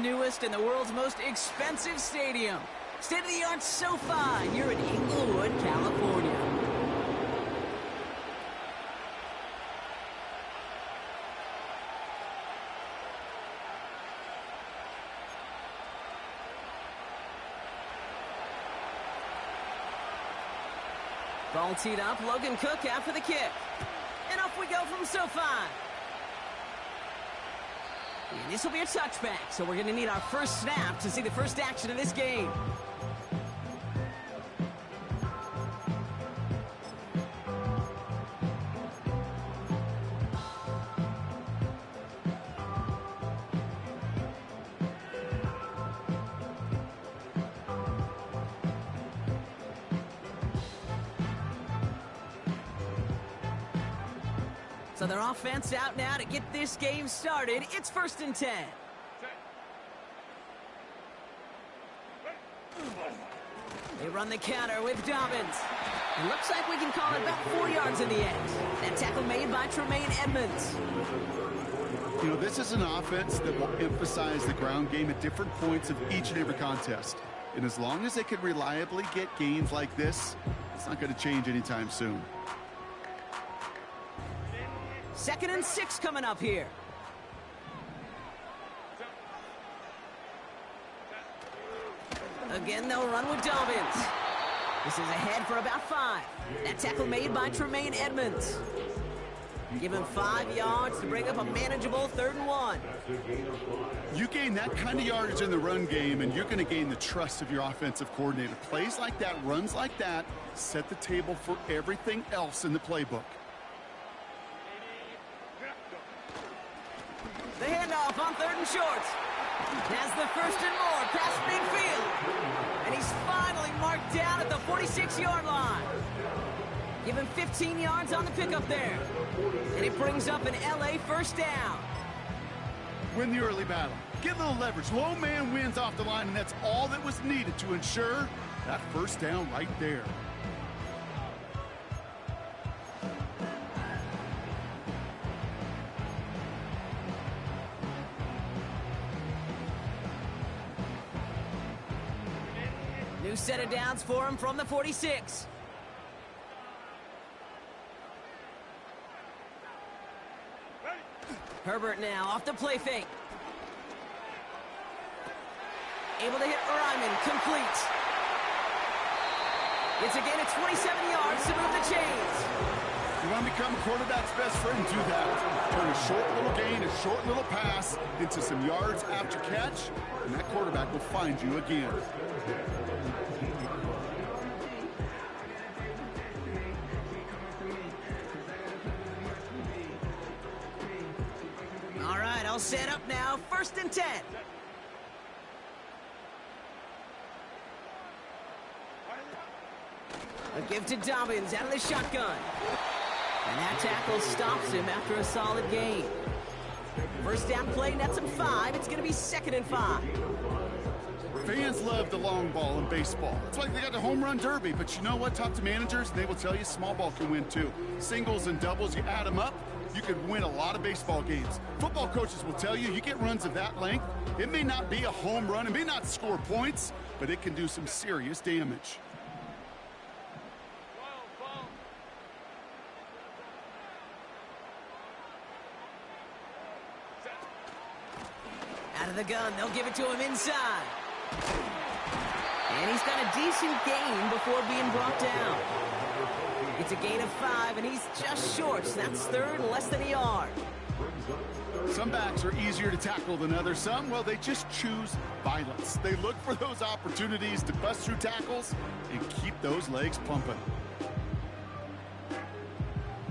newest and the world's most expensive stadium. State-of-the-art SoFi here in Inglewood, California. Ball teed up, Logan Cook after the kick. And off we go from SoFi. And this will be a touchback, so we're going to need our first snap to see the first action of this game. So their offense out now to get this game started. It's 1st and 10. They run the counter with Dobbins. It looks like we can call it about 4 yards in the end. That tackle made by Tremaine Edmonds. You know, this is an offense that will emphasize the ground game at different points of each and every contest. And as long as they can reliably get gains like this, it's not going to change anytime soon. 2nd and 6 coming up here. Again, they'll run with Dobbins. This is ahead for about 5. That tackle made by Tremaine Edmonds. Give him 5 yards to bring up a manageable 3rd and 1. You gain that kind of yardage in the run game, and you're going to gain the trust of your offensive coordinator. Plays like that, runs like that, set the table for everything else in the playbook. The handoff on 3rd and short. Has the 1st and more past midfield. And he's finally marked down at the 46-yard line. Give him 15 yards on the pickup there. And it brings up an LA first down. Win the early battle. Get a little leverage. Low man wins off the line, and that's all that was needed to ensure that first down right there. New set of downs for him from the 46. Herbert now off the play fake. Able to hit Ryman, complete. It's a gain of 27 yards to move the chains. You want to become a quarterback's best friend, do that. Turn a short little gain, a short little pass into some yards after catch, and that quarterback will find you again. All right, all set up now. 1st and 10. A give to Dobbins out of the shotgun. And that tackle stops him after a solid gain. First down play, nets him 5. It's going to be 2nd and 5. Fans love the long ball in baseball. It's like they got the home run derby, but you know what? Talk to managers, they will tell you small ball can win too. Singles and doubles, you add them up, you could win a lot of baseball games. Football coaches will tell you, you get runs of that length, it may not be a home run, it may not score points, but it can do some serious damage. Out of the gun, they'll give it to him inside. And he's got a decent gain before being brought down. It's a gain of 5, and he's just short. So that's 3rd, less than a yard. Some backs are easier to tackle than others. Some, well, they just choose violence. They look for those opportunities to bust through tackles and keep those legs pumping.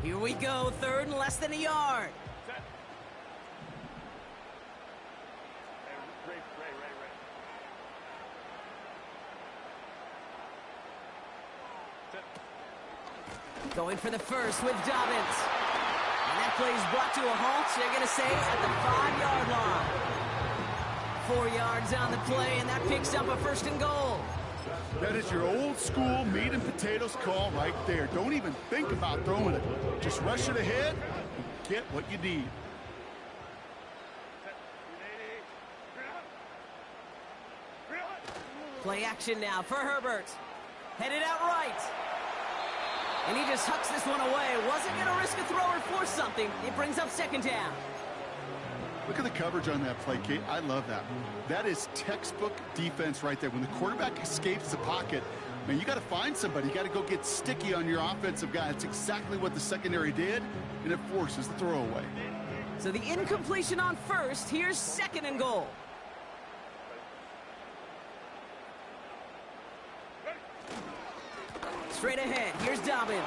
Here we go, 3rd and less than a yard. Going for the first with Dobbins. And that play is brought to a halt, so they're going to say at the 5-yard line. 4 yards on the play, and that picks up a 1st and goal. That is your old school meat and potatoes call right there. Don't even think about throwing it. Just rush it ahead and get what you need. Play action now for Herbert. Headed out right. And he just hucks this one away. Wasn't going to risk a throw or force something. It brings up second down. Look at the coverage on that play, Kate. I love that. That is textbook defense right there. When the quarterback escapes the pocket, man, you got to find somebody. You got to go get sticky on your offensive guy. That's exactly what the secondary did, and it forces the throwaway. So the incompletion on first. Here's second and goal. Straight ahead, here's Dobbins.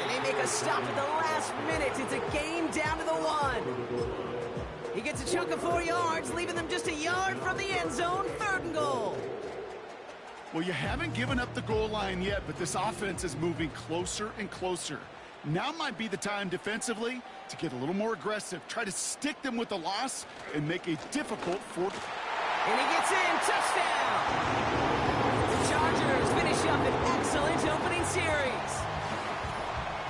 And they make a stop at the last minute. It's a game down to the 1. He gets a chunk of 4 yards, leaving them just a yard from the end zone. Third and goal. Well, you haven't given up the goal line yet, but this offense is moving closer and closer. Now might be the time defensively to get a little more aggressive. Try to stick them with the loss and make a difficult fourth. And he gets in. Touchdown. The Chargers finish up an excellent opening series.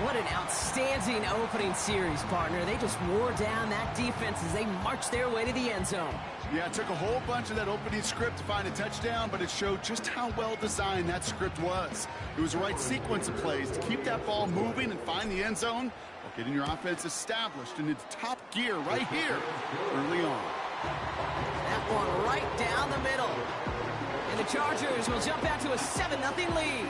What an outstanding opening series, partner. They just wore down that defense as they marched their way to the end zone. Yeah, it took a whole bunch of that opening script to find a touchdown, but it showed just how well designed that script was. It was the right sequence of plays to keep that ball moving and find the end zone while getting your offense established in its top gear right here early on. That one right down the middle. And the Chargers will jump out to a 7-0 lead.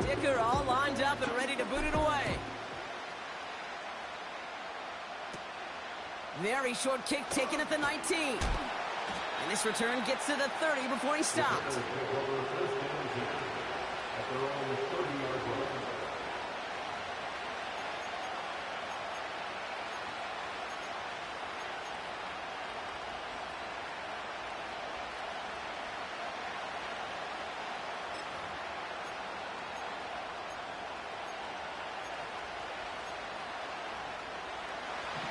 Dicker all lined up and ready to boot it away. Very short kick taken at the 19. And this return gets to the 30 before he stopped.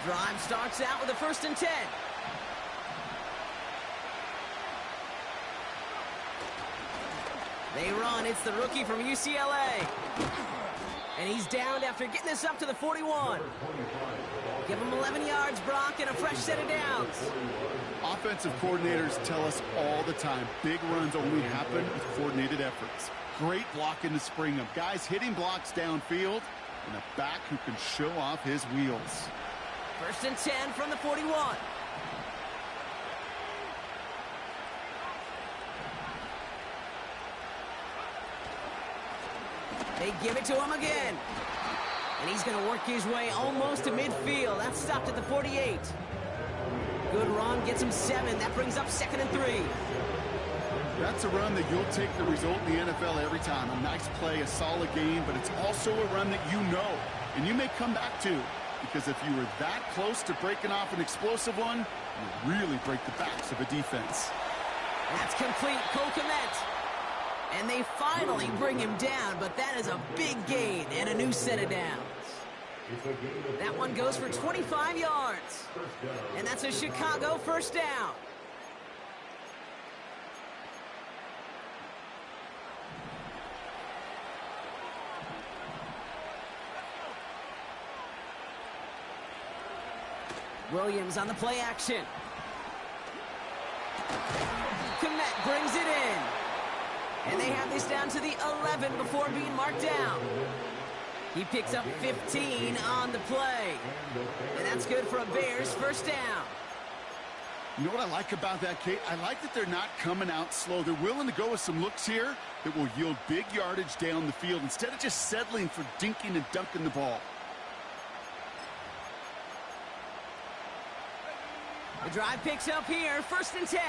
Drive starts out with a 1st and 10. They run. It's the rookie from UCLA. And he's downed after getting this up to the 41. Give him 11 yards, Brock, and a fresh set of downs. Offensive coordinators tell us all the time, big runs only happen with coordinated efforts. Great blocking to spring them. Guys hitting blocks downfield, and a back who can show off his wheels. 1st and 10 from the 41. They give it to him again. And he's going to work his way almost to midfield. That's stopped at the 48. Good run, gets him 7. That brings up 2nd and 3. That's a run that you'll take the result in the NFL every time. A nice play, a solid game, but it's also a run that you know, and you may come back to. Because if you were that close to breaking off an explosive one, you really break the backs of a defense. That's complete. Cole Kmet. And they finally bring him down, but that is a big gain and a new set of downs. That one goes for 25 yards. And that's a Chicago 1st down. Williams on the play action. Kmet brings it in. And they have this down to the 11 before being marked down. He picks up 15 on the play. And that's good for a Bears 1st down. You know what I like about that, Kate? I like that they're not coming out slow. They're willing to go with some looks here that will yield big yardage down the field instead of just settling for dinking and dunking the ball. The drive picks up here, 1st and 10.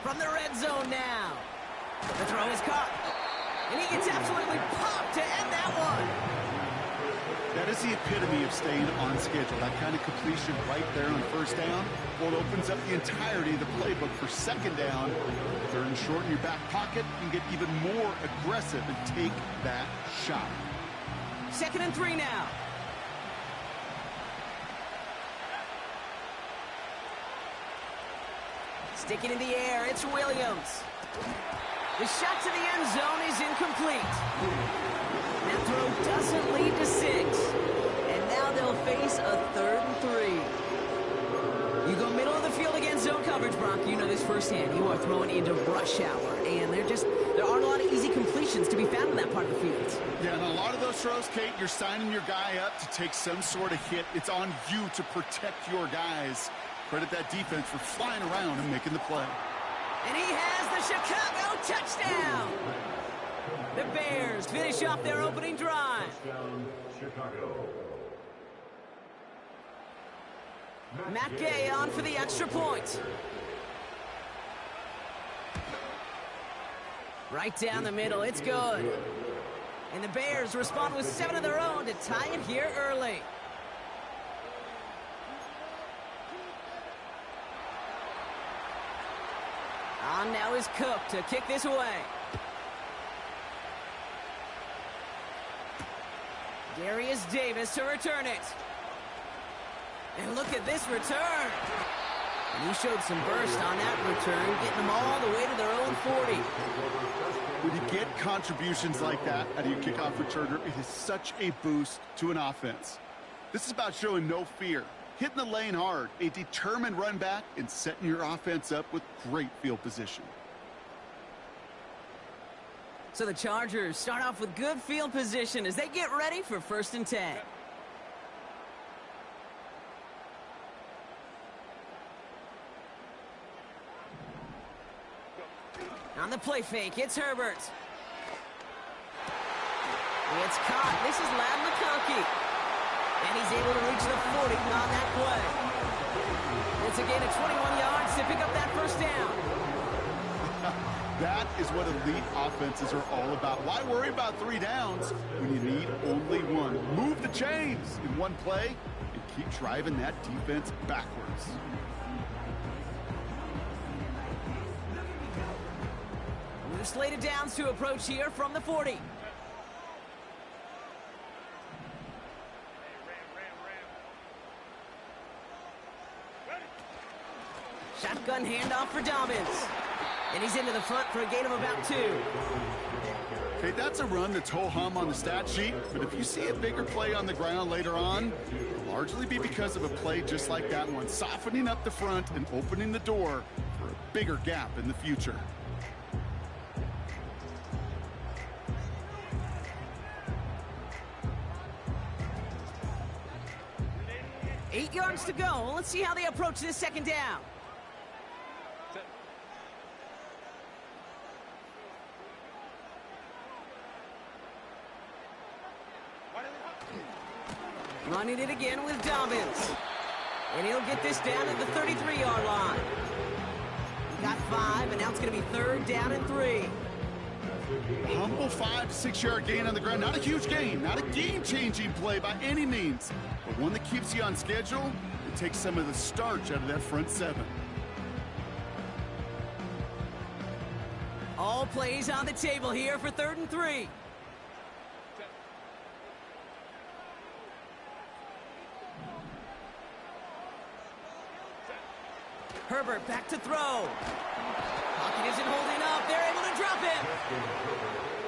From the red zone now. The throw is caught. And he gets absolutely popped to end that one. That is the epitome of staying on schedule. That kind of completion right there on 1st down. Well, it opens up the entirety of the playbook for 2nd down. 3rd and short in your back pocket. You can get even more aggressive and take that shot. 2nd and 3 now. Stick it in the air. It's Williams. The shot to the end zone is incomplete. That throw doesn't lead to 6. And now they'll face a 3rd and 3. You go middle of the field against zone coverage, Brock. You know this firsthand. You are throwing into rush hour. And there aren't a lot of easy completions to be found in that part of the field. Yeah, and a lot of those throws, Kate, you're signing your guy up to take some sort of hit. It's on you to protect your guys. Credit that defense for flying around and making the play. And he has the Chicago touchdown. The Bears finish off their opening drive. Matt Gay on for the extra point. Right down the middle, it's good. And the Bears respond with 7 of their own to tie it here early. On now is Cook to kick this away. Darius Davis to return it. And look at this return. And he showed some burst on that return, getting them all the way to their own 40. When you get contributions like that out of your kickoff returner, it is such a boost to an offense. This is about showing no fear, hitting the lane hard, a determined run back, and setting your offense up with great field position. So the Chargers start off with good field position as they get ready for 1st and 10. On the play fake, it's Herbert. It's caught. This is Ladd McConkey. And he's able to reach the 40 on that play. It's a gain of 21 yards to pick up that 1st down. That is what elite offenses are all about. Why worry about 3 downs when you need only 1? Move the chains in one play and keep driving that defense backwards. New slated downs to approach here from the 40. Shotgun handoff for Dobbins. And he's into the front for a gain of about 2. Okay, that's a run that's ho-hum on the stat sheet, but if you see a bigger play on the ground later on, it'll largely be because of a play just like that one, softening up the front and opening the door for a bigger gap in the future. Eight yards to go. Let's see how they approach this 2nd down. Running it again with Dobbins. And he'll get this down at the 33-yard line. He got 5, and now it's going to be 3rd down and 3. Humble 5 to 6 yard gain on the ground. Not a huge gain, not a game-changing play by any means, but one that keeps you on schedule and takes some of the starch out of that front 7. All plays on the table here for 3rd and 3. Herbert back to throw. Pocket isn't holding up. They're able to drop him.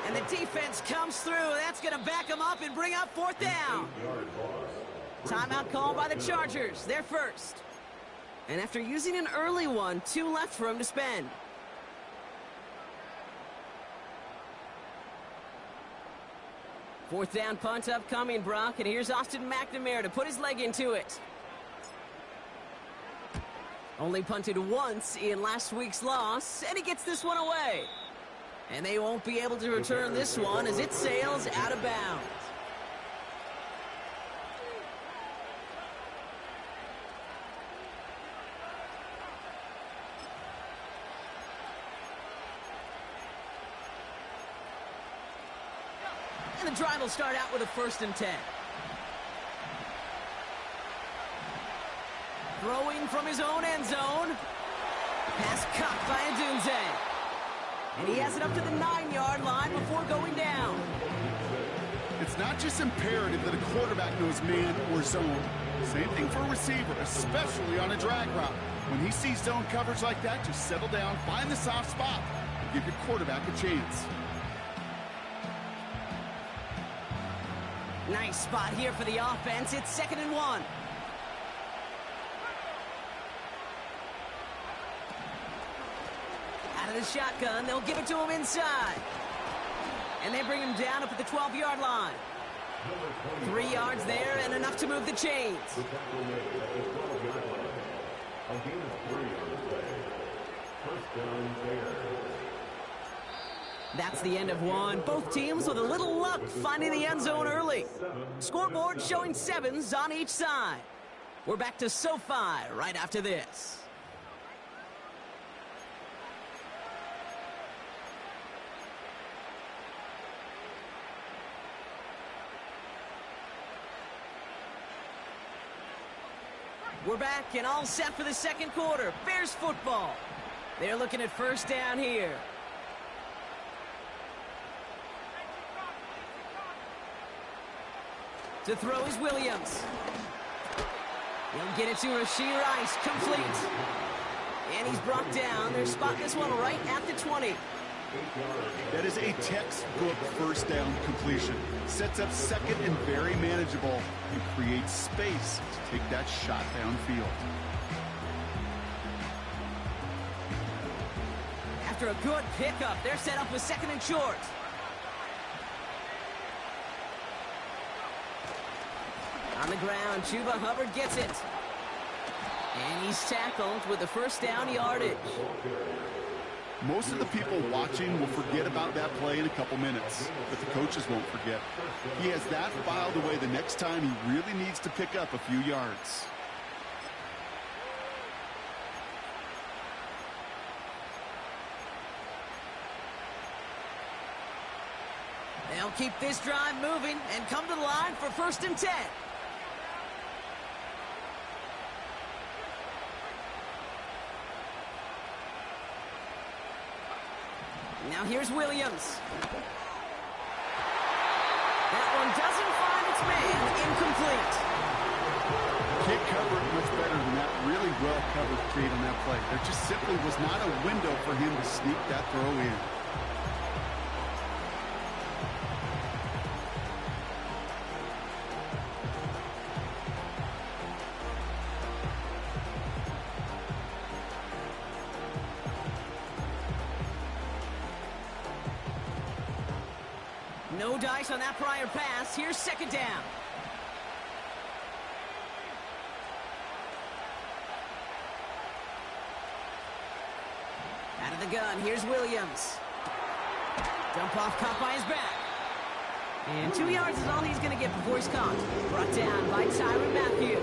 And the defense comes through. That's going to back him up and bring up 4th down. Timeout called by the Chargers. They're first. And after using an early one, 2 left for him to spend. Fourth down punt upcoming, Brock. And here's Austin McNamara to put his leg into it. Only punted once in last week's loss, and he gets this one away. And they won't be able to return this one as it sails out of bounds. And the drive will start out with a 1st and 10. Throwing from his own end zone. Pass caught by Adunze. And he has it up to the 9-yard line before going down. It's not just imperative that a quarterback knows man or zone. Same thing for a receiver, especially on a drag route. When he sees zone coverage like that, just settle down, find the soft spot, and give your quarterback a chance. Nice spot here for the offense. It's 2nd and 1. Out of the shotgun, they'll give it to him inside. And they bring him down up at the 12-yard line. 3 yards there and enough to move the chains. That's the end of one. Both teams with a little luck finding the end zone early. Scoreboard showing 7s on each side. We're back to SoFi right after this. We're back and all set for the second quarter. Bears football. They're looking at first down here. To throw is Williams. He'll get it to Rashee Rice, complete. And he's brought down. They're spotting this one right at the 20. That is a textbook first down completion. Sets up second and very manageable and creates space to take that shot downfield. After a good pickup, they're set up with 2nd and short. On the ground, Chuba Hubbard gets it. And he's tackled with the first down yardage. Most of the people watching will forget about that play in a couple minutes, but the coaches won't forget. He has that filed away the next time he really needs to pick up a few yards. They'll keep this drive moving and come to the line for 1st and 10. Now here's Williams. That one doesn't find its man. Incomplete. Can't cover it much better than that really well-covered read on that play. There just simply was not a window for him to sneak that throw in. No dice on that prior pass. Here's 2nd down. Out of the gun, here's Williams. Dump off caught by his back. And 2 yards is all he's going to get before he's caught. Brought down by Tyrann Mathieu.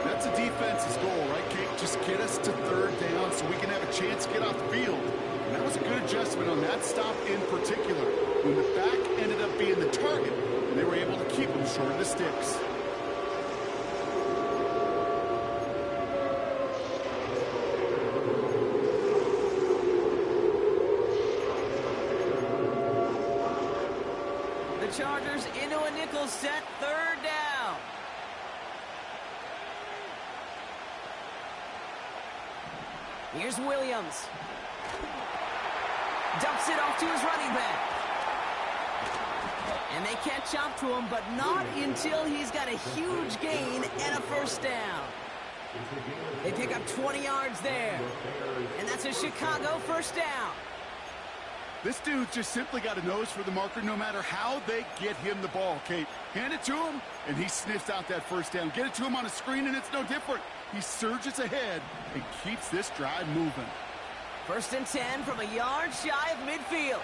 That's a defense's goal, right, Kate? Just get us to 3rd down so we can have a chance to get off the field. And that was a good adjustment on that stop in particular. When the back ended up being the target, and they were able to keep him short of the sticks. The Chargers into a nickel set, 3rd down. Here's Williams. Dumps it off to his running back. And they catch up to him, but not until he's got a huge gain and a first down. They pick up 20 yards there. And that's a Chicago first down. This dude just simply got a nose for the marker no matter how they get him the ball, Kate. Hand it to him, and he sniffs out that first down. Get it to him on a screen, and it's no different. He surges ahead and keeps this drive moving. 1st and 10 from a yard shy of midfield.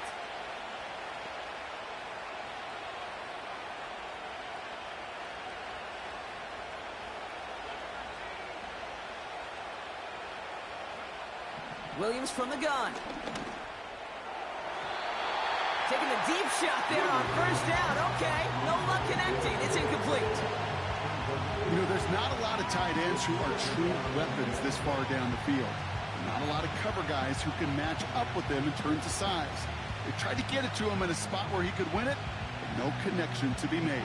Williams from the gun. Taking a deep shot there on first down. Okay, no luck connecting. It's incomplete. You know, there's not a lot of tight ends who are true weapons this far down the field. Not a lot of cover guys who can match up with them in terms of size. They tried to get it to him in a spot where he could win it, but no connection to be made.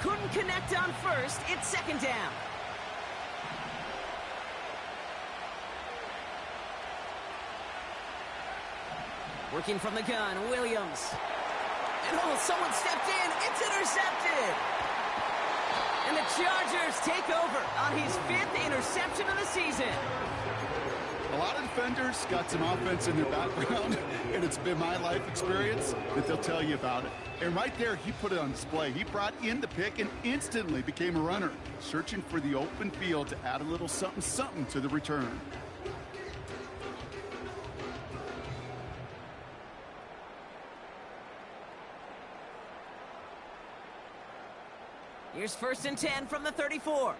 Couldn't connect on first. It's second down. Working from the gun, Williams. And someone stepped in. It's intercepted. And the Chargers take over on his 5th interception of the season. A lot of defenders got some offense in their background, and it's been my life experience that they'll tell you about it. And right there, he put it on display. He brought in the pick and instantly became a runner, searching for the open field to add a little something to the return. Here's 1st and 10 from the 34.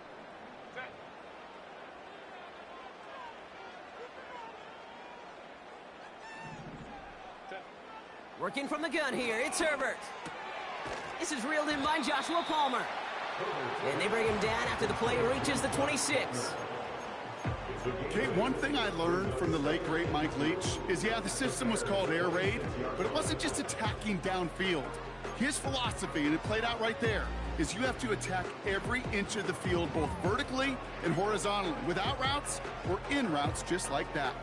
Working from the gun here, it's Herbert. This is reeled in by Joshua Palmer. And they bring him down after the play reaches the 26. Okay, one thing I learned from the late, great Mike Leach is, yeah, the system was called air raid, but it wasn't just attacking downfield. His philosophy, and it played out right there, is you have to attack every inch of the field, both vertically and horizontally, without routes or in routes just like that.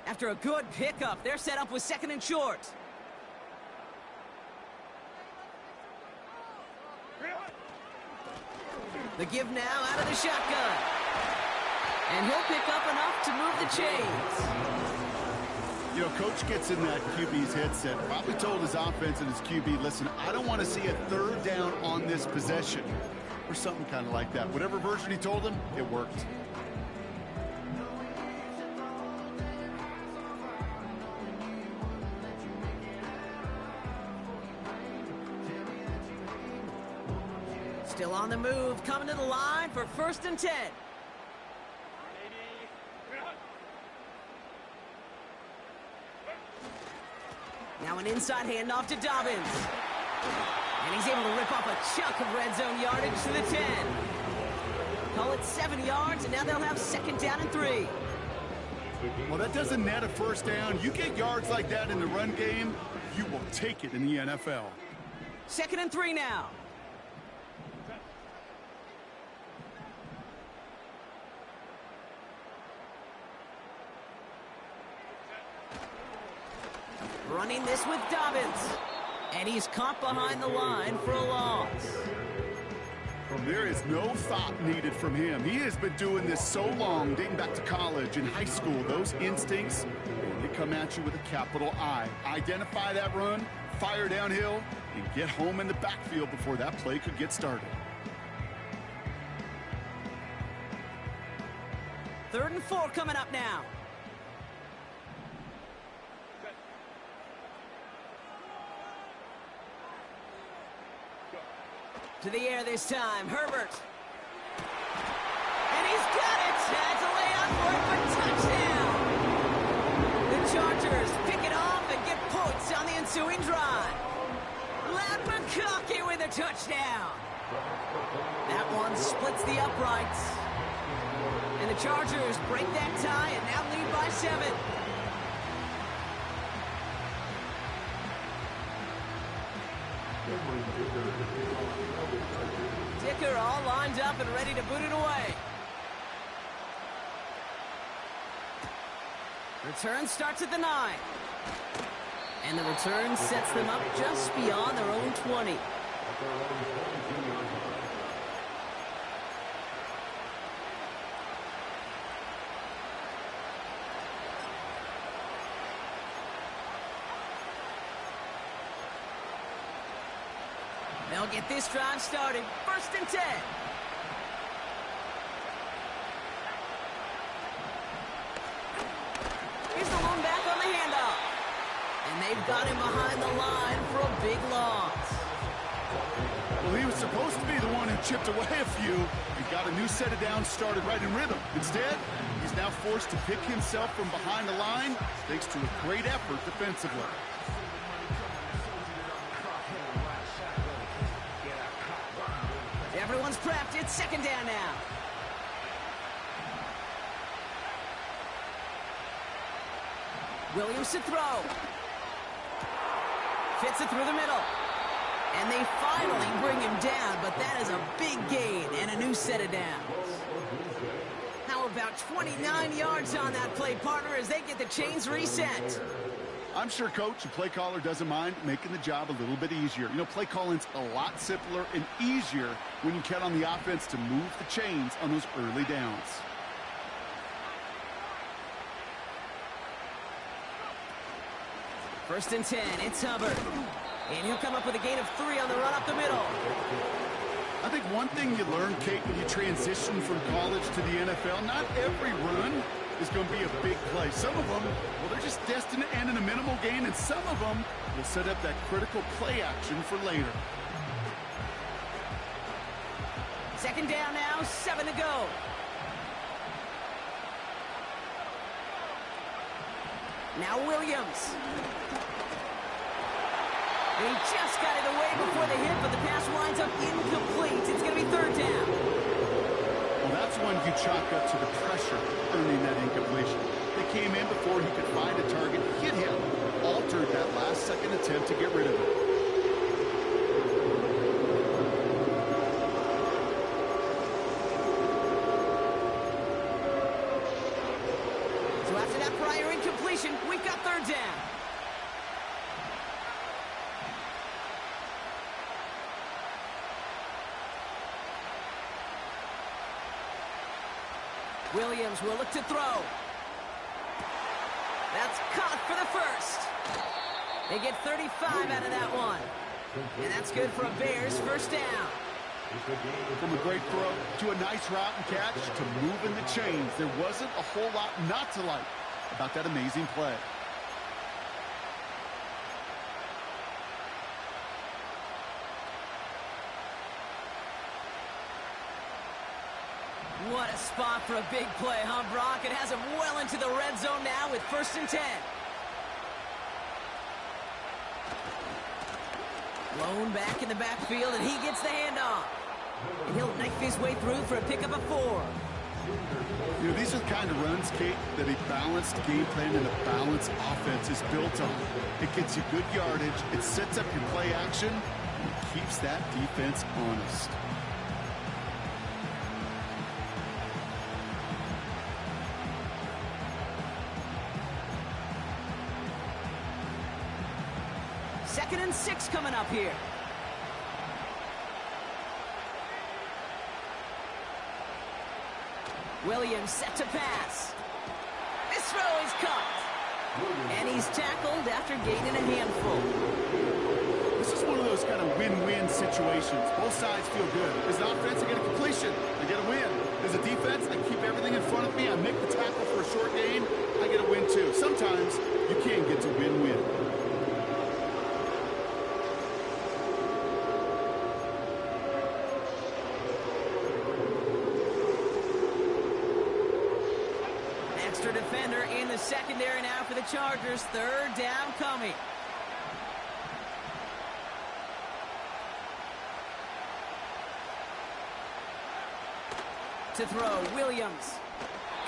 After a good pickup, they're set up with 2nd and short. The give now out of the shotgun. And he'll pick up enough to move the chains. You know, Coach gets in that QB's headset, probably told his offense and his QB, listen, I don't want to see a 3rd down on this possession. Or something kind of like that. Whatever version he told him, it worked. Still on the move, coming to the line for 1st and 10. Now an inside handoff to Dobbins. And he's able to rip off a chunk of red zone yardage to the 10. Call it 7 yards, and now they'll have 2nd down and 3. Well, that doesn't net a 1st down. You get yards like that in the run game, you will take it in the NFL. 2nd and 3 now. Running this with Dobbins. And he's caught behind the line for a loss. There is no thought needed from him. He has been doing this so long, dating back to college and high school. Those instincts, they come at you with a capital I. Identify that run, fire downhill, and get home in the backfield before that play could get started. 3rd and 4 coming up now. To the air this time, Herbert. And he's got it! That's a layup for touchdown! The Chargers pick it off and get points on the ensuing drive. Lapakaki with a touchdown. That one splits the uprights. And the Chargers break that tie and now lead by 7. Dicker all lined up and ready to boot it away. Return starts at the 9. And the return sets them up just beyond their own 20. They'll get this drive started. 1st and 10. Here's the lone back on the handoff. And they've got him behind the line for a big loss. Well, he was supposed to be the one who chipped away a few and got a new set of downs started right in rhythm. Instead, he's now forced to pick himself from behind the line thanks to a great effort defensively. Everyone's prepped. It's 2nd down now. Williams to throw. Fits it through the middle. And they finally bring him down, but that is a big gain and a new set of downs. How about 29 yards on that play, partner, as they get the chains reset? I'm sure coach and play caller doesn't mind making the job a little bit easier. You know, play calling's a lot simpler and easier when you count on the offense to move the chains on those early downs. First and 10, it's Hubbard. And he'll come up with a gain of 3 on the run up the middle. I think one thing you learn, Kate, when you transition from college to the NFL, not every run is going to be a big play. Some of them, well, they're just destined to end in a minimal gain, and some of them will set up that critical play action for later. Second down now, 7 to go. Now Williams. And he just got it away before the hit, but the pass winds up incomplete. It's going to be third down. Well, that's one you chalk up to the pressure earning that incompletion. They came in before he could find a target, hit him, altered that last-second attempt to get rid of it. So after that prior incompletion, we've got third down. Williams will look to throw. That's caught for the first. They get 35 out of that one. And that's good for a Bears first down. From a great throw to a nice route and catch to moving the chains, there wasn't a whole lot not to like about that amazing play. What a spot for a big play, huh, Brock? It has him well into the red zone now with first and 10. Lone back in the backfield, and he gets the handoff. And he'll knife his way through for a pickup of 4. You know, these are the kind of runs, Kate, that a balanced game plan and a balanced offense is built on. It gets you good yardage, it sets up your play action, and it keeps that defense honest. Second and 6 coming up here. Williams set to pass. This throw is caught. And he's tackled after gaining a handful. This is one of those kind of win-win situations. Both sides feel good. As an offense, I get a completion. I get a win. As a defense, I keep everything in front of me. I make the tackle for a short gain. I get a win, too. Sometimes you can get to win-win. Defender in the secondary now for the Chargers. Third down coming. To throw, Williams.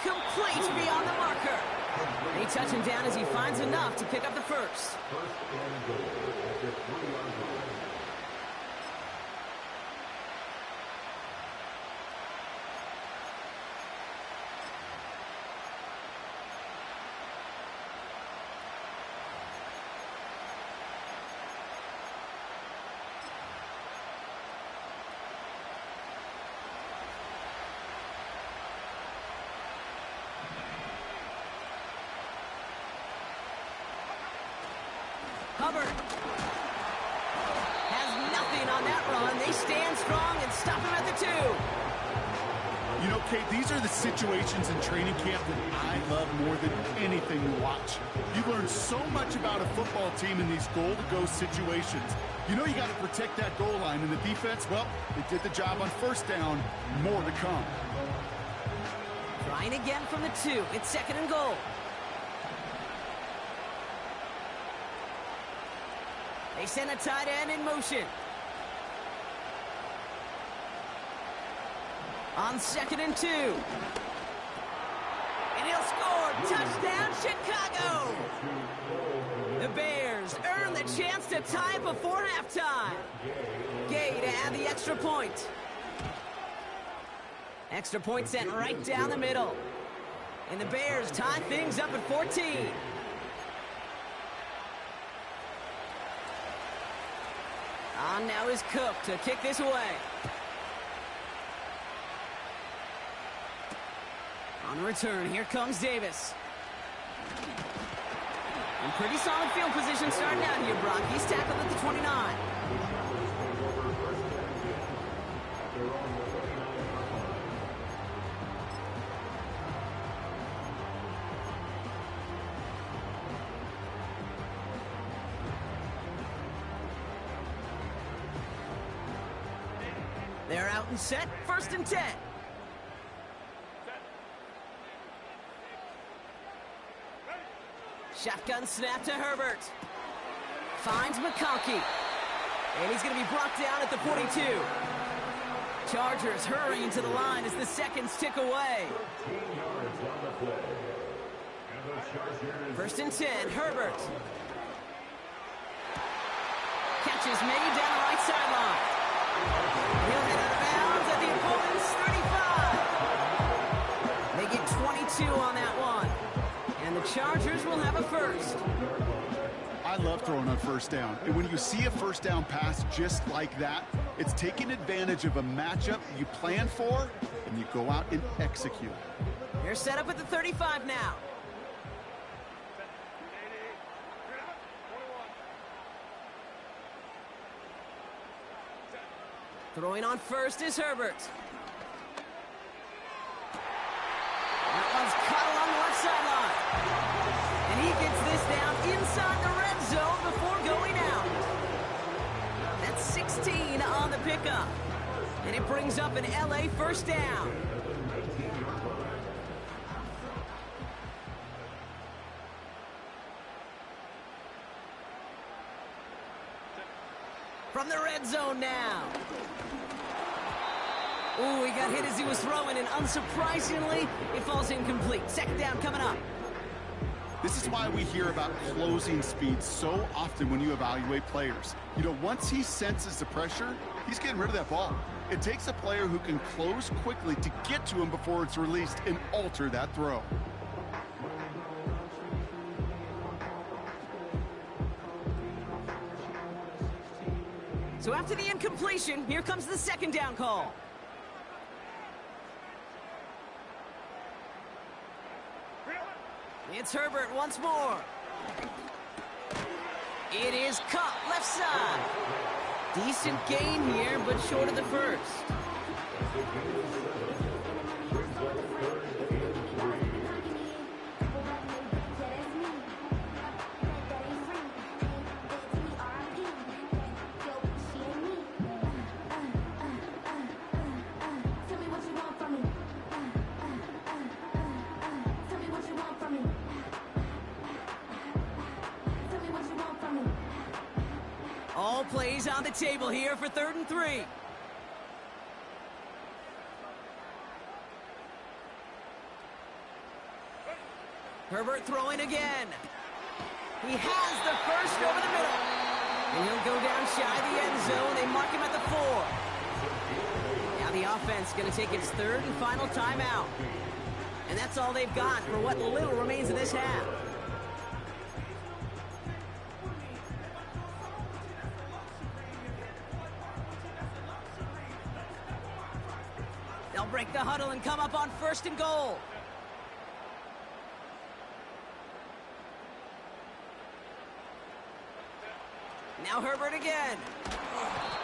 Complete beyond the marker. They touch him down as he finds enough to pick up the first. Hubbard has nothing on that run. They stand strong and stop him at the 2. You know, Kate, these are the situations in training camp that I love more than anything to watch. You learn so much about a football team in these goal-to-go situations. You know you got to protect that goal line, and the defense, well, they did the job on first down. More to come. Trying again from the 2. It's second and goal. They send a tight end in motion. On second and 2. And he'll Mayfield scored. Touchdown, Chicago. The Bears earn the chance to tie it before halftime. Gay to add the extra point. Extra point sent right down the middle. And the Bears tie things up at 14. On now is Cook to kick this away. On the return, here comes Davis. In pretty solid field position starting out here, Brock. He's tackled at the 29. They're out and set, 1st and 10. Shotgun snap to Herbert. Finds McConkey. And he's going to be brought down at the 42. Chargers hurrying to the line as the seconds tick away. 1st and 10, Herbert. Catch is made down the right sideline. He'll head out of bounds at the opponent's 35. They get 22 on that one. And the Chargers will have a first. I love throwing on 1st down. And when you see a 1st down pass just like that, it's taking advantage of a matchup you plan for, and you go out and execute. They're set up at the 35 now. Throwing on 1st is Herbert. That one's cut along the left sideline. And he gets this down inside the red zone before going out. That's 16 on the pickup. And it brings up an LA 1st down. From the red zone now. Ooh, he got hit as he was throwing, and unsurprisingly, it falls incomplete. 2nd down coming up. This is why we hear about closing speed so often when you evaluate players. You know, once he senses the pressure, he's getting rid of that ball. It takes a player who can close quickly to get to him before it's released and alter that throw. So after the incompletion, here comes the 2nd down call. It's Herbert once more. It is Kupp, left side. Decent gain here, but short of the 1st. All plays on the table here for 3rd and 3. Herbert throwing again. He has the 1st over the middle. And he'll go down shy of the end zone. They mark him at the 4. Now the offense going to take its 3rd and final timeout. And that's all they've got for what little remains of this half. They'll break the huddle and come up on 1st and goal. Now Herbert again.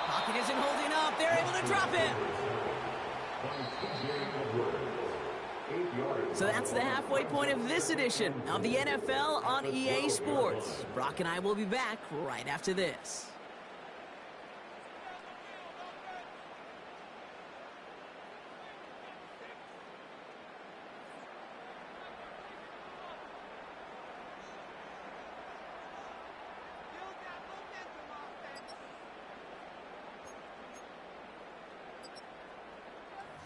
Pocket isn't holding up. They're able to drop him. So that's the halfway point of this edition of the NFL on EA Sports. Brock and I will be back right after this.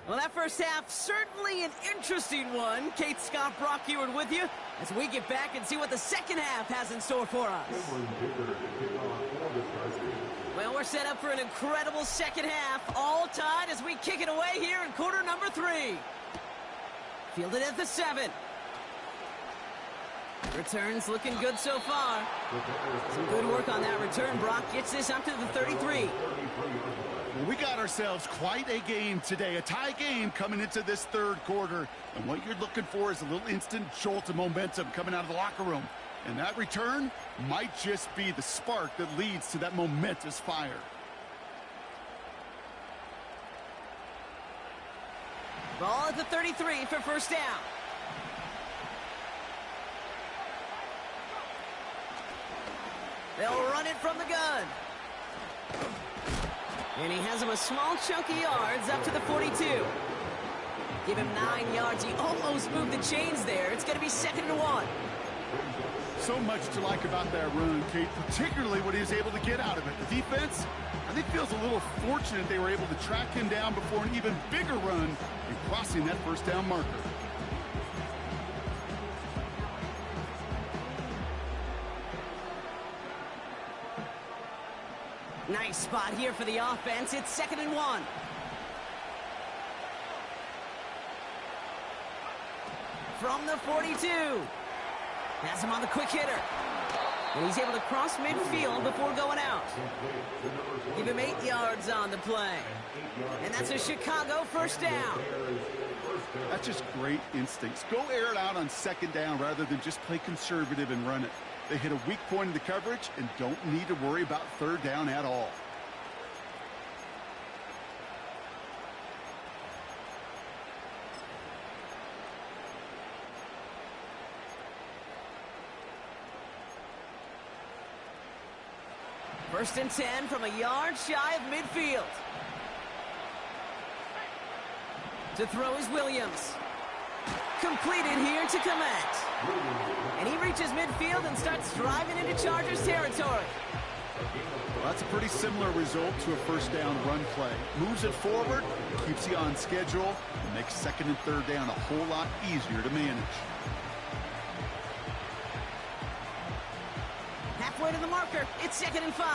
Well, that first half, certainly an interesting one. Kate Scott, Brock Eward with you as we get back and see what the second half has in store for us. Well, we're set up for an incredible second half, all tied as we kick it away here in quarter number 3. Fielded at the 7. Returns looking good so far. Some good work on that return. Brock gets this up to the 33. Well, we got ourselves quite a game today, a tie game coming into this third quarter. And what you're looking for is a little instant jolt of momentum coming out of the locker room. And that return might just be the spark that leads to that momentous fire. Ball at the 33 for first down. They'll run it from the gun. And he has him a small chunk of yards up to the 42. Give him 9 yards. He almost moved the chains there. It's going to be 2nd and 1. So much to like about that run, Kate, particularly what he was able to get out of it. The defense, I think, feels a little fortunate they were able to track him down before an even bigger run and crossing that first down marker. Nice spot here for the offense. It's 2nd and 1. From the 42. Has him on the quick hitter. And he's able to cross midfield before going out. Give him 8 yards on the play. And that's a Chicago first down. That's just great instincts. Go air it out on 2nd down rather than just play conservative and run it. They hit a weak point in the coverage and don't need to worry about 3rd down at all. First and 10 from a yard shy of midfield. To throw is Williams. Completed here to Kmet. And he reaches midfield and starts driving into Chargers territory. Well, that's a pretty similar result to a first down run play. Moves it forward, keeps you on schedule, and makes 2nd and 3rd down a whole lot easier to manage. Halfway to the marker, it's 2nd and 5.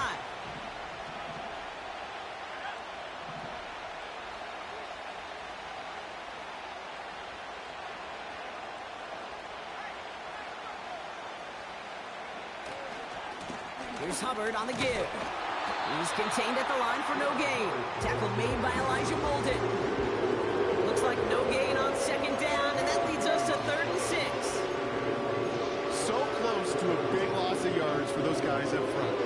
Here's Hubbard on the give. He's contained at the line for no gain. Tackle made by Elijah Molden. Looks like no gain on 2nd down, and that leads us to 3rd and 6. So close to a big loss of yards for those guys up front.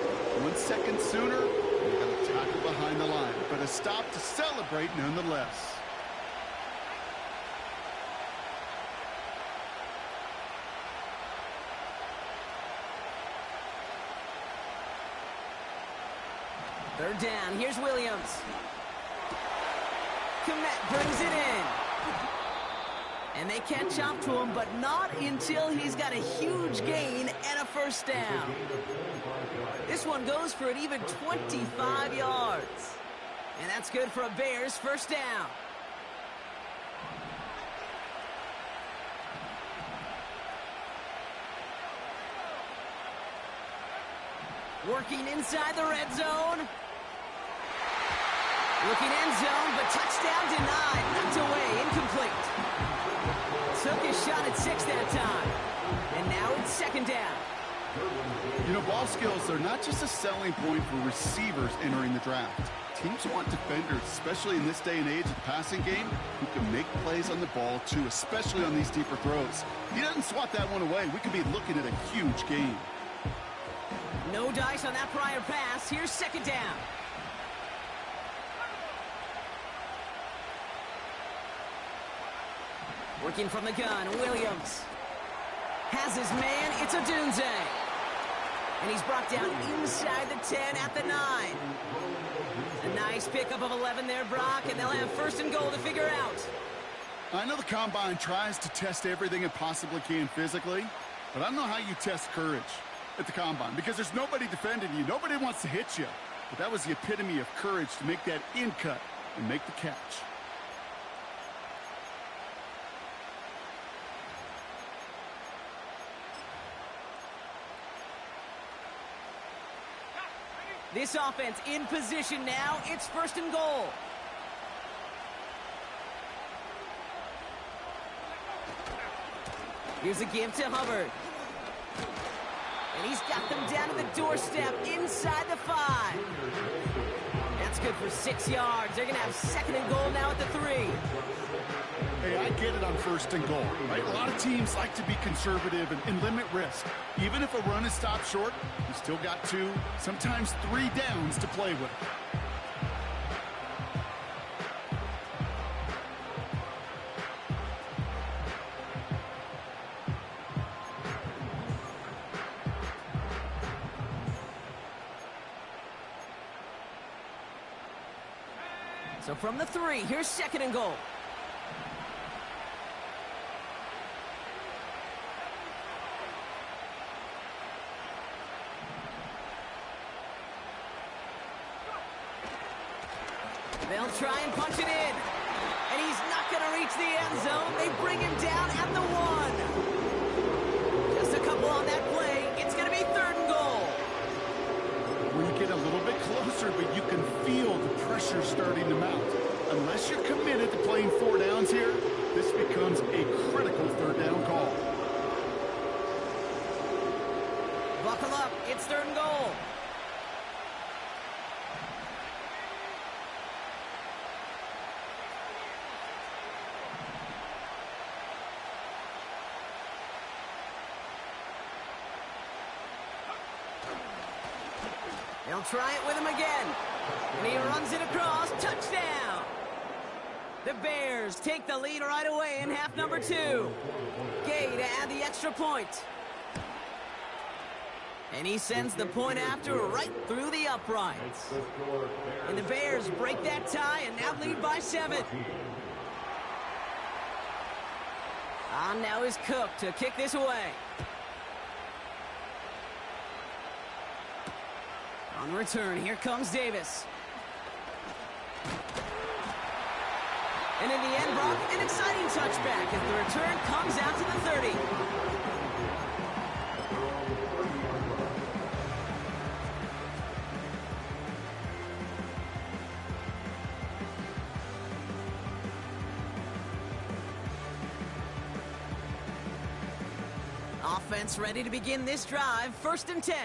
1 second sooner, they got a tackle behind the line, but a stop to celebrate nonetheless. Third down, here's Williams. Kmet brings it in. And they catch up to him, but not until he's got a huge gain and a first down. This one goes for an even 25 yards. And that's good for a Bears first down. Working inside the red zone. Looking end zone, but touchdown denied. Knocked away, incomplete. Took his shot at 6 that time. And now it's 2nd down. You know, ball skills are not just a selling point for receivers entering the draft. Teams want defenders, especially in this day and age of the passing game, who can make plays on the ball too, especially on these deeper throws. He doesn't swat that one away. We could be looking at a huge game. No dice on that prior pass. Here's 2nd down. Working from the gun, Williams. Has his man, it's Odunze. And he's brought down inside the 10 at the 9. A nice pickup of 11 there, Brock, and they'll have 1st and goal to figure out. I know the Combine tries to test everything it possibly can physically, but I don't know how you test courage at the Combine, because there's nobody defending you. Nobody wants to hit you. But that was the epitome of courage to make that in cut and make the catch. This offense in position now. It's first and goal. Here's a give to Hubbard. And he's got them down to the doorstep inside the 5. That's good for 6 yards. They're going to have second and goal now at the 3. Hey, I get it on first and goal, right? A lot of teams like to be conservative and limit risk. Even if a run is stopped short, you still got 2, sometimes 3 downs to play with. So from the 3, here's second and goal. They'll try and punch it in. And he's not going to reach the end zone. They bring him down at the 1. Just a couple on that play. It's going to be third and goal. Where you get a little bit closer, but you can feel the pressure starting to mount. Unless you're committed to playing 4 downs here, this becomes a critical third down call. Buckle up. It's third and goal. They'll try it with him again. And he runs it across. Touchdown! The Bears take the lead right away in half number 2. Gay to add the extra point. And he sends the point after right through the uprights. And the Bears break that tie and now lead by 7. On now is Cook to kick this away. On the return, here comes Davis. And in the end, Brock, an exciting touchback as the return comes out to the 30. Offense ready to begin this drive, first and 10.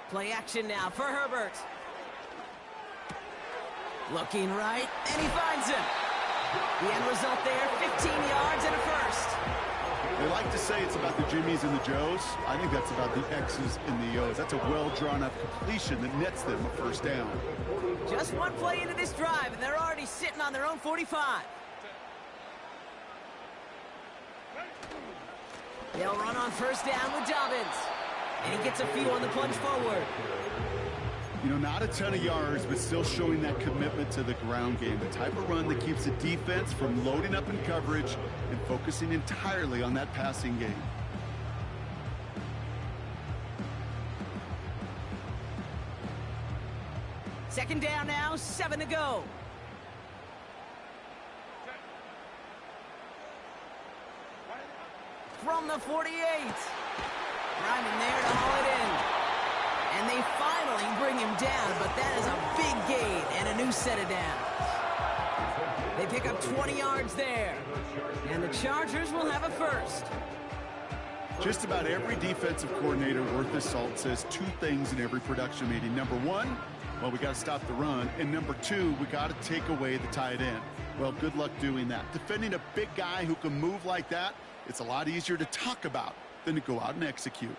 Play action now for Herbert. Looking right, and he finds him. The end result there, 15 yards and a first. They like to say it's about the Jimmies and the Joes. I think that's about the X's and the O's. That's a well-drawn-up completion that nets them a first down. Just one play into this drive, and they're already sitting on their own 45. They'll run on first down with Dobbins. And he gets a few on the plunge forward. You know, not a ton of yards, but still showing that commitment to the ground game. The type of run that keeps the defense from loading up in coverage and focusing entirely on that passing game. Second down now, 7 to go. From the 48. Rhyming there to haul it in. And they finally bring him down, but that is a big gain and a new set of downs. They pick up 20 yards there. And the Chargers will have a first. Just about every defensive coordinator worth his salt says 2 things in every production meeting. Number 1, well, we got to stop the run. And number 2, we got to take away the tight end. Well, good luck doing that. Defending a big guy who can move like that, it's a lot easier to talk about than to go out and execute.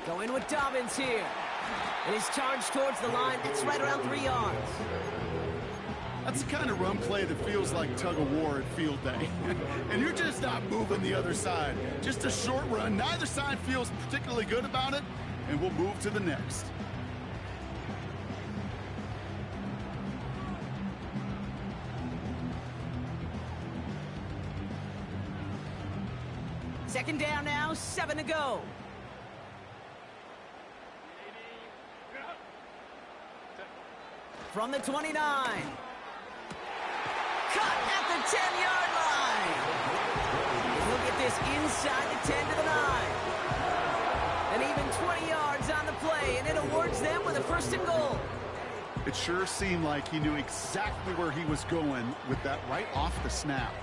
Going with Dobbins here. And he's charged towards the line. It's right around 3 yards. That's the kind of run play that feels like tug-of-war at field day. And you're just not moving the other side. Just a short run. Neither side feels particularly good about it, and we'll move to the next. Second down now, 7 to go. From the 29. Cut at the 10-yard line. He'll get this inside the 10 to the 9. And even 20 yards on the play, and it awards them with a 1st and goal. It sure seemed like he knew exactly where he was going with that right off the snap.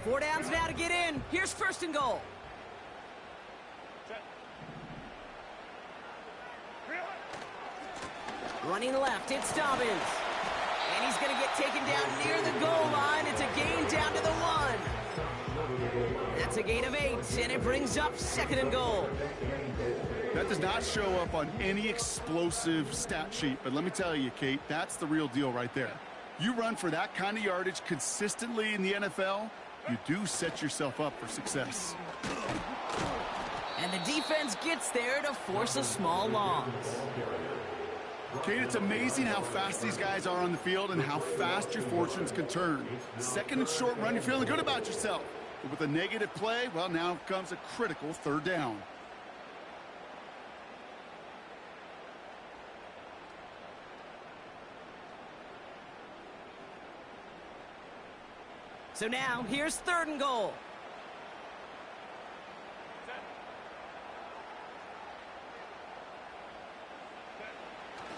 Four downs now to get in. Here's 1st and goal. Running left, it's Dobbins. And he's going to get taken down near the goal line. It's a gain down to the 1. That's a gain of 8, and it brings up 2nd and goal. That does not show up on any explosive stat sheet, but let me tell you, Kate, that's the real deal right there. You run for that kind of yardage consistently in the NFL, you do set yourself up for success. And the defense gets there to force a small loss. Kate, it's amazing how fast these guys are on the field and how fast your fortunes can turn. 2nd and short run, you're feeling good about yourself. But with a negative play, well, now comes a critical 3rd down. So now, here's 3rd and goal.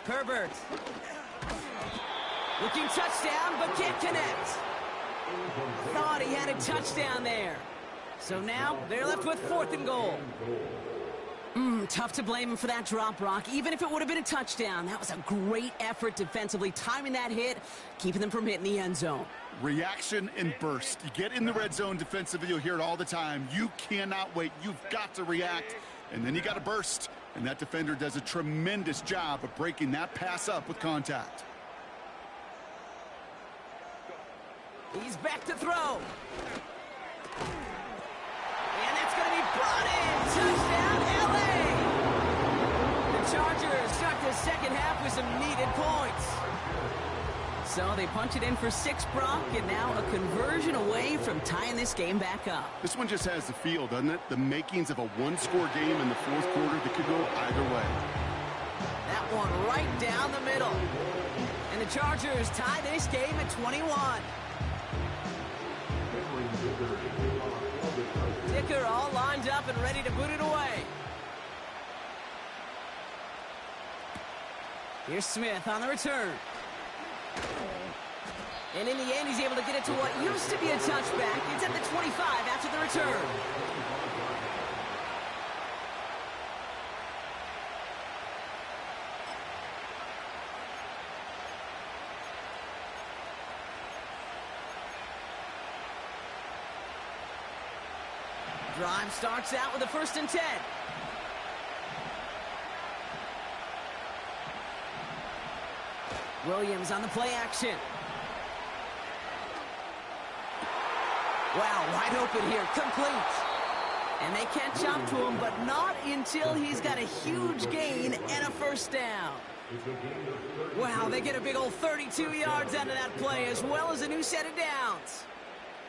Herbert. Looking touchdown, but can't connect. Thought he had a touchdown there. So now, they're left with 4th and goal. Tough to blame him for that drop, Brock. Even if it would have been a touchdown, that was a great effort defensively, timing that hit, keeping them from hitting the end zone. Reaction and burst. You get in the red zone defensively, you'll hear it all the time. You cannot wait. You've got to react, and then you got to burst. And that defender does a tremendous job of breaking that pass up with contact. He's back to throw. And that's going to be brought in. Touchdown, L.A. The Chargers start the 2nd half with some needed points. So they punch it in for 6, Brock, and now a conversion away from tying this game back up. This one just has the feel, doesn't it? The makings of a 1-score game in the 4th quarter that could go either way. That one right down the middle. And the Chargers tie this game at 21. Dicker all lined up and ready to boot it away. Here's Smith on the return. And in the end, he's able to get it to what used to be a touchback. It's at the 25 after the return. Drive starts out with a 1st and 10. Williams on the play action. Wow, wide open here, complete. And they catch up to him, but not until he's got a huge gain and a 1st down. Wow, they get a big old 32 yards out of that play, as well as a new set of downs.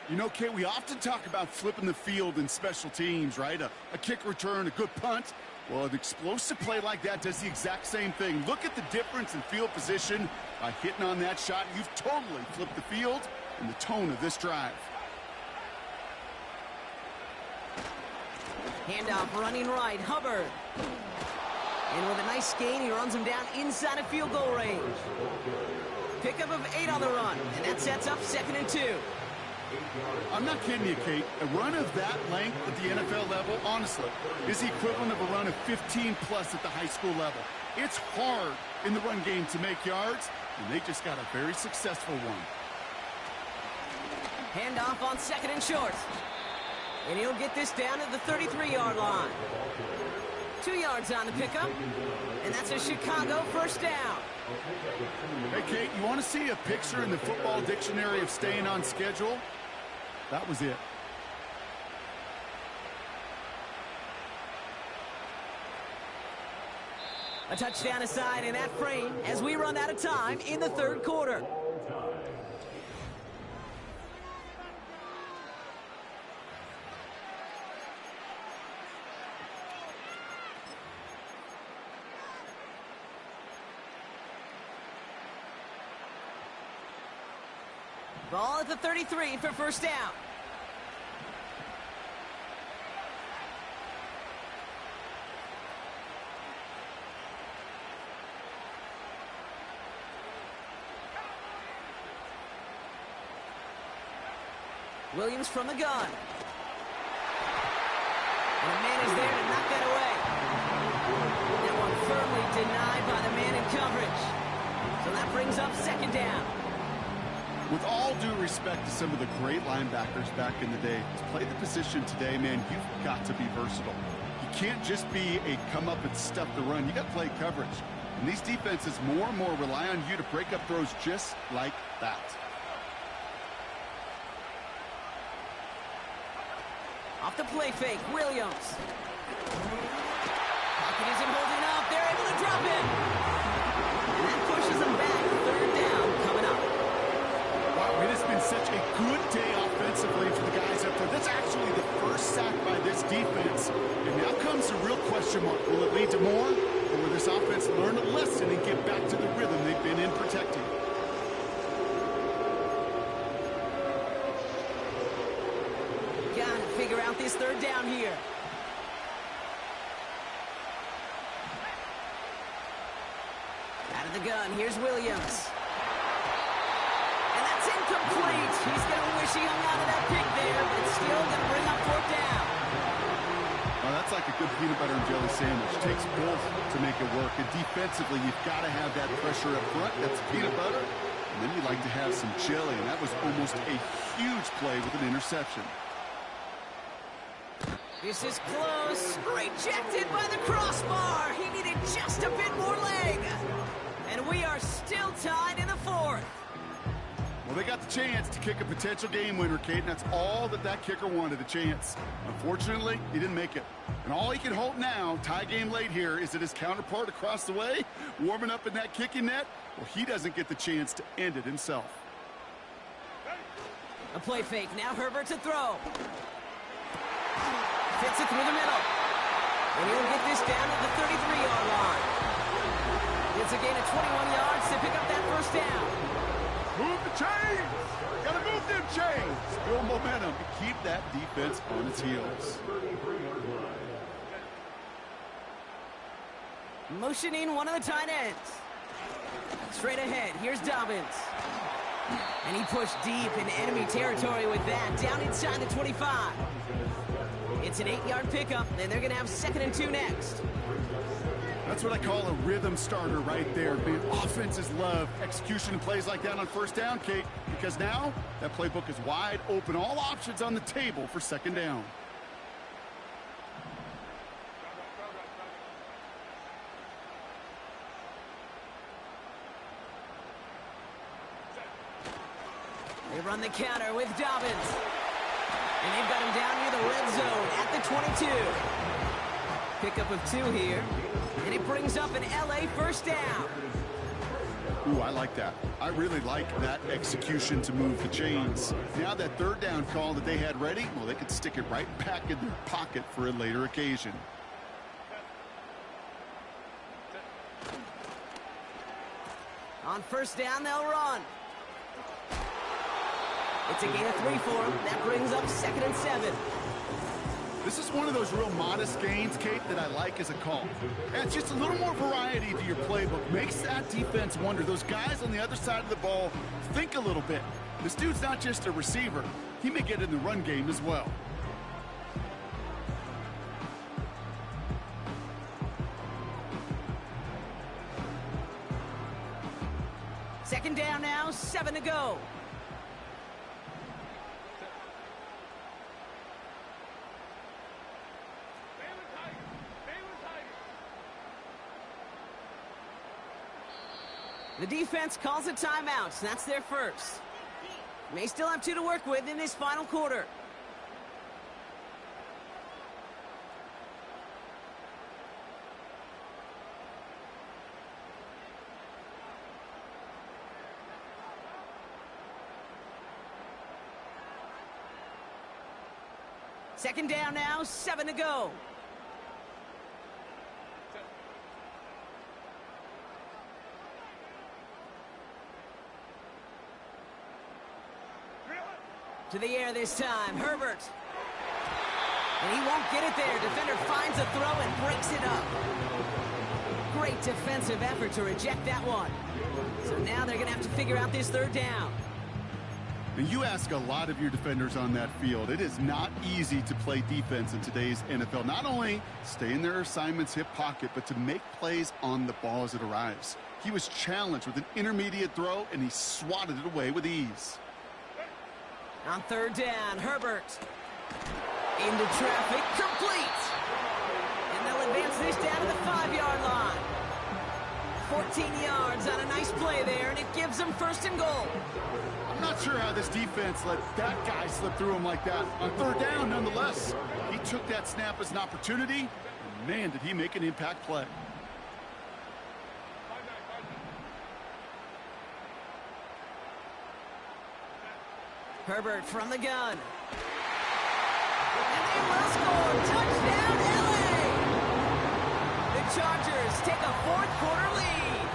You know, Kate, we often talk about flipping the field in special teams, right? A kick return, a good punt. Well, an explosive play like that does the exact same thing. Look at the difference in field position by hitting on that shot. You've totally flipped the field and the tone of this drive. Handoff running right, Hubbard. And with a nice gain, he runs him down inside of field goal range. Pickup of 8 on the run, and that sets up 2nd and 2. I'm not kidding you, Kate. A run of that length at the NFL level, honestly, is the equivalent of a run of 15-plus at the high school level. It's hard in the run game to make yards, and they just got a very successful one. Handoff on 2nd and short. And he'll get this down at the 33-yard line. 2 yards on the pickup, and that's a Chicago 1st down. Hey, Kate, you want to see a picture in the football dictionary of staying on schedule? That was it. A touchdown aside in that frame as we run out of time in the 3rd quarter. Ball at the 33 for first down. Williams from the gun. And a man is there to knock that away. That one firmly denied by the man in coverage. So that brings up second down. With all due respect to some of the great linebackers back in the day, to play the position today, man, you've got to be versatile. You can't just be a come up and stuff the run. You got to play coverage. And these defenses more and more rely on you to break up throws just like that. Off the play fake, Williams. Pocket isn't holding up. They're able to drop him. And that pushes them back. Third down coming up. Wow, it has been such a good day offensively for the guys up there. That's actually the first sack by this defense. And now comes the real question mark. Will it lead to more? Or will this offense learn a lesson and get back to the rhythm they've been in protecting? Gotta figure out this third down here. Out of the gun, here's Williams. And that's incomplete. He's gonna wish he hung out of that pick there, but it's still gonna bring up fourth down. Well, that's like a good peanut butter and jelly sandwich. It takes both to make it work. And defensively, you've got to have that pressure up front. That's peanut butter. And then you like to have some jelly. And that was almost a huge play with an interception. This is close. Rejected by the crossbar. He needed just a bit more leg. And we are still tied in the fourth. Well, they got the chance to kick a potential game winner, Kate, and that's all that kicker wanted, a chance. Unfortunately, he didn't make it. And all he can hope now, tie game late here, is that his counterpart across the way, warming up in that kicking net, well, he doesn't get the chance to end it himself. A play fake. Now Herbert to throw. Fits it through the middle. And he'll get this down at the 33-yard line. It's a gain of 21 yards to pick up that first down. Move the chains! Gotta move them chains! Build momentum and keep that defense on its heels. Motioning one of the tight ends. Straight ahead, here's Dobbins. And he pushed deep in enemy territory with that, down inside the 25. It's an 8-yard pickup, and they're going to have 2nd and 2 next. That's what I call a rhythm starter right there. Man, offenses love execution and plays like that on first down, Kate, because now that playbook is wide open. All options on the table for 2nd down. They run the counter with Dobbins. And they've got him down near the red zone at the 22. Pickup of 2 here. And it brings up an LA first down. Ooh, I like that. I really like that execution to move the chains. Now that 3rd down call that they had ready, well, they could stick it right back in their pocket for a later occasion. On first down, they'll run. It's a gain of 3 for him. That brings up 2nd and 7. This is one of those real modest gains, Kate, that I like as a call. And it's just a little more variety to your playbook. Makes that defense wonder. Those guys on the other side of the ball think a little bit. This dude's not just a receiver. He may get in the run game as well. Second down now, 7 to go. The defense calls a timeout, so that's their first. May still have 2 to work with in this final quarter. Second down now, 7 to go. To the air this time, Herbert. And he won't get it there. Defender finds a throw and breaks it up. Great defensive effort to reject that one. So now they're going to have to figure out this third down. And you ask a lot of your defenders on that field. It is not easy to play defense in today's NFL. Not only stay in their assignment's hip pocket, but to make plays on the ball as it arrives. He was challenged with an intermediate throw, and he swatted it away with ease. On third down, Herbert. Into traffic, complete. And they'll advance this down to the 5-yard line. 14 yards on a nice play there, and it gives them first and goal. I'm not sure how this defense let that guy slip through him like that. On third down, nonetheless, he took that snap as an opportunity, and man, did he make an impact play. Herbert from the gun. And they will score. Touchdown, LA! The Chargers take a fourth-quarter lead.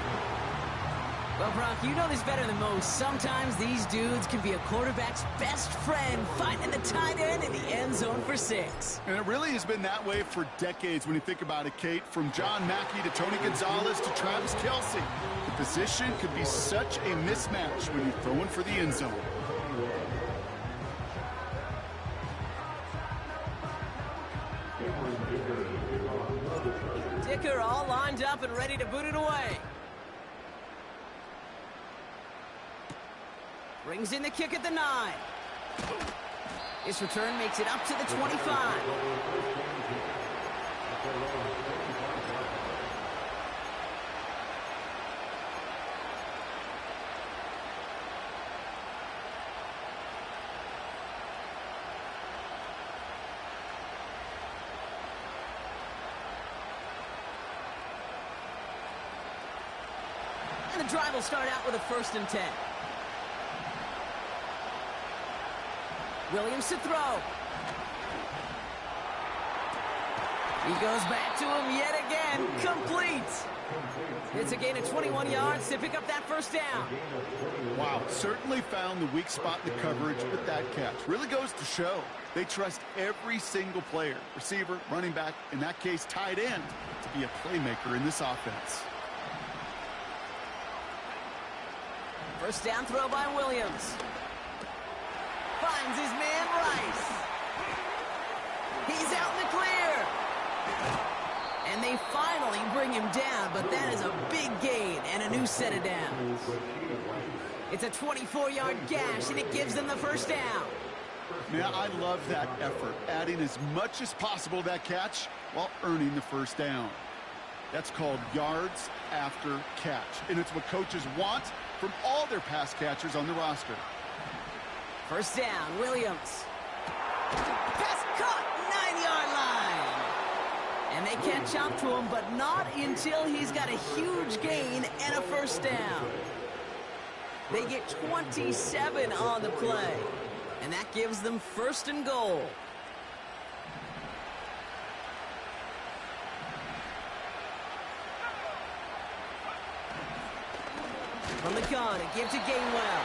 Well, Brock, you know this better than most. Sometimes these dudes can be a quarterback's best friend, finding the tight end in the end zone for 6. And it really has been that way for decades when you think about it, Kate. From John Mackey to Tony Gonzalez to Travis Kelce. The position could be such a mismatch when you're throwing for the end zone. Dicker all lined up and ready to boot it away. Brings in the kick at the 9. This return makes it up to the 25. And the drive will start out with a 1st and 10. Williams to throw. He goes back to him yet again. Complete. It's a gain of 21 yards to pick up that first down. Wow, certainly found the weak spot in the coverage with that catch. Really goes to show they trust every single player, receiver, running back, in that case tight end, to be a playmaker in this offense. First down throw by Williams. Finds his man Rice. He's out in the clear. And they finally bring him down, but that is a big gain and a new set of downs. It's a 24-yard gash, and it gives them the first down. Man, I love that effort, adding as much as possible to that catch while earning the first down. That's called yards after catch, and it's what coaches want from all their pass catchers on the roster. First down, Williams. Pass caught, 9-yard line. And they catch up to him, but not until he's got a huge gain and a first down. They get 27 on the play, and that gives them first and goal. From the gun, a give to Gainwell.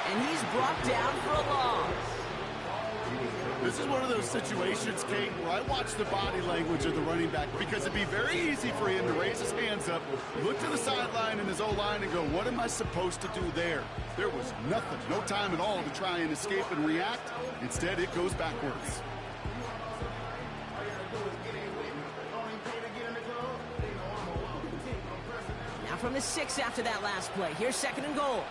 And he's brought down for a loss. This is one of those situations, Kate, where I watch the body language of the running back because it'd be very easy for him to raise his hands up, look to the sideline in his O-line and go, what am I supposed to do there? There was nothing, no time at all to try and escape and react. Instead, it goes backwards. Now from the 6 after that last play. Here's 2nd and goal.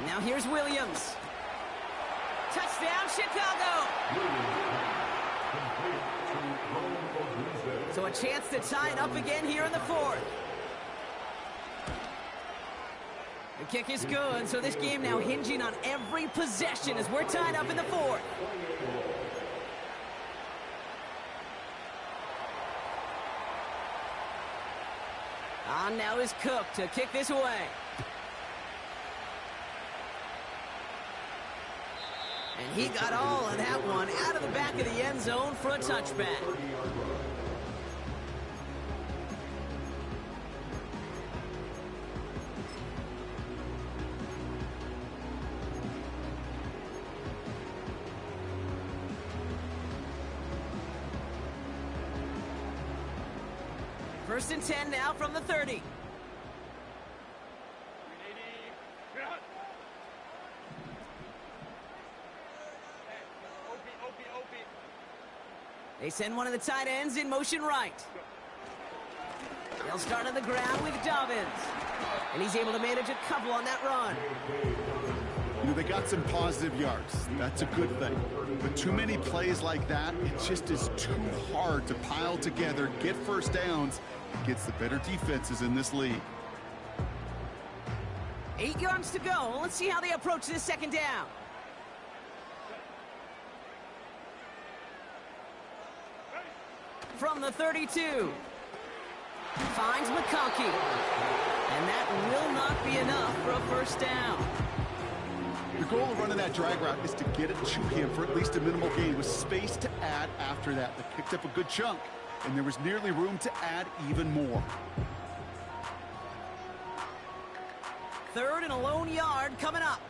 Now here's Williams. Touchdown, Chicago! So a chance to tie it up again here in the 4th. The kick is good, so this game now hinging on every possession as we're tied up in the 4th. On now is Cook to kick this away. And he got all of that one out of the back of the end zone for a touchback. First and 10 now from the 30. They send one of the tight ends in motion right. They'll start on the ground with Dobbins. And he's able to manage a couple on that run. You know, they got some positive yards. That's a good thing. But too many plays like that, it just is too hard to pile together, get first downs, against the better defenses in this league. 8 yards to go. Let's see how they approach this second down. From the 32. Finds McConkey. And that will not be enough for a first down. The goal of running that drag route is to get it to him for at least a minimal gain with space to add after that. They picked up a good chunk, and there was nearly room to add even more. 3rd and a lone yard coming up.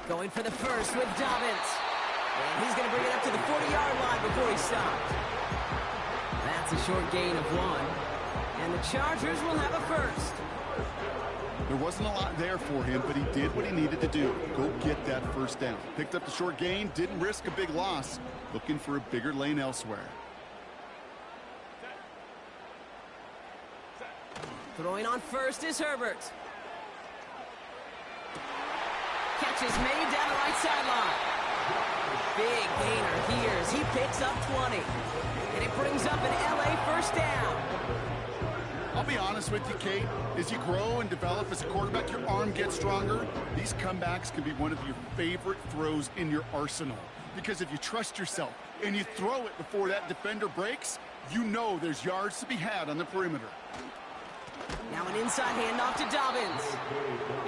Going for the first with Dobbins. And he's going to bring it up to the 40-yard line before he stopped. That's a short gain of 1. And the Chargers will have a first. There wasn't a lot there for him, but he did what he needed to do. Go get that first down. Picked up the short gain, didn't risk a big loss. Looking for a bigger lane elsewhere. Throwing on first is Herbert. Catch is made down the right sideline. Big gainer here as he picks up 20. And it brings up an LA first down. I'll be honest with you, Kate. As you grow and develop as a quarterback, your arm gets stronger. These comebacks can be one of your favorite throws in your arsenal. Because if you trust yourself and you throw it before that defender breaks, you know there's yards to be had on the perimeter. Now an inside handoff to Dobbins.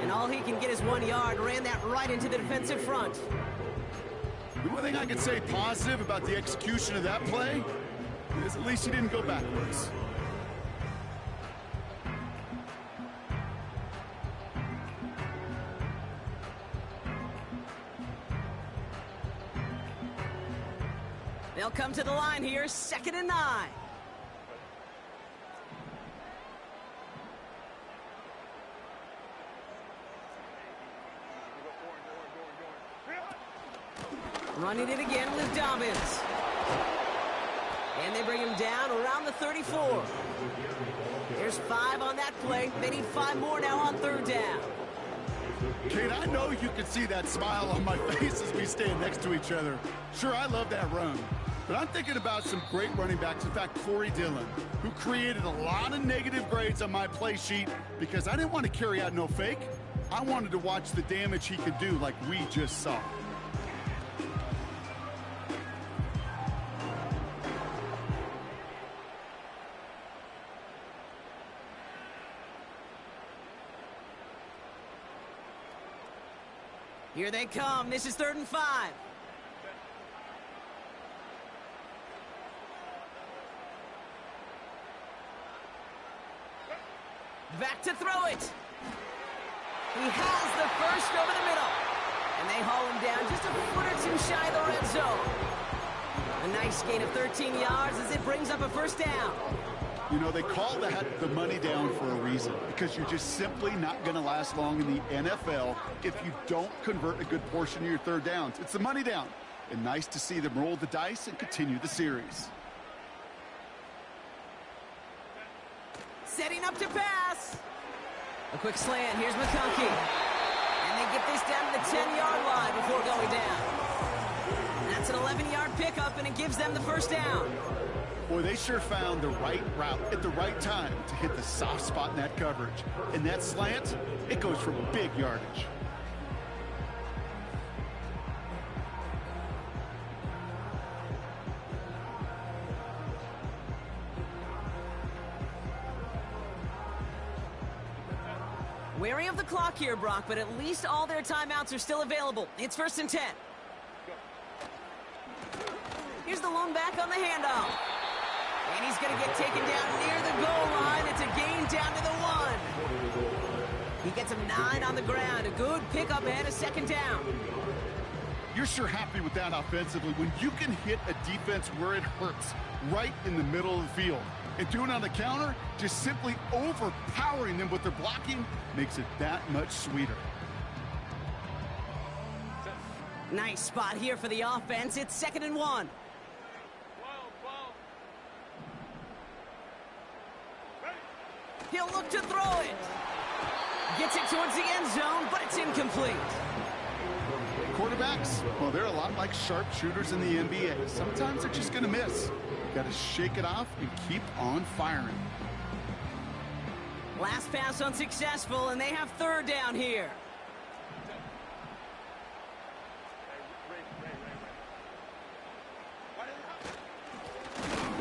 And all he can get is 1 yard. Ran that right into the defensive front. The one thing I could say positive about the execution of that play is at least he didn't go backwards. They'll come to the line here, 2nd and 9. Running it again with Dobbins. And they bring him down around the 34. There's 5 on that play. They need 5 more now on 3rd down. Kate, I know you can see that smile on my face as we stand next to each other. Sure, I love that run. But I'm thinking about some great running backs. In fact, Corey Dillon, who created a lot of negative grades on my play sheet because I didn't want to carry out no fake. I wanted to watch the damage he could do like we just saw. Here they come. This is 3rd and 5. Back to throw it. He has the first over the middle. And they haul him down just a foot or 2 shy of the red zone. A nice gain of 13 yards as it brings up a first down. You know, they call that the money down for a reason, because you're just simply not going to last long in the NFL if you don't convert a good portion of your 3rd downs. It's the money down. And nice to see them roll the dice and continue the series. Setting up to pass. A quick slant. Here's McConkey. And they get this down to the 10-yard line before going down. That's an 11-yard pickup, and it gives them the first down. Boy, they sure found the right route at the right time to hit the soft spot in that coverage. And that slant, it goes for big yardage. Wary of the clock here, Brock, but at least all their timeouts are still available. It's 1st and 10. Here's the lone back on the handoff. And he's going to get taken down near the goal line. It's a gain down to the 1. He gets him 9 on the ground. A good pickup and a 2nd down. You're sure happy with that offensively when you can hit a defense where it hurts, right in the middle of the field. And doing it on the counter, just simply overpowering them with their blocking, makes it that much sweeter. Nice spot here for the offense. It's 2nd and 1. He'll look to throw it. Gets it towards the end zone, but it's incomplete. Quarterbacks, well, they're a lot like sharpshooters in the NBA. Sometimes they're just going to miss. Got to shake it off and keep on firing. Last pass unsuccessful, and they have 3rd down here.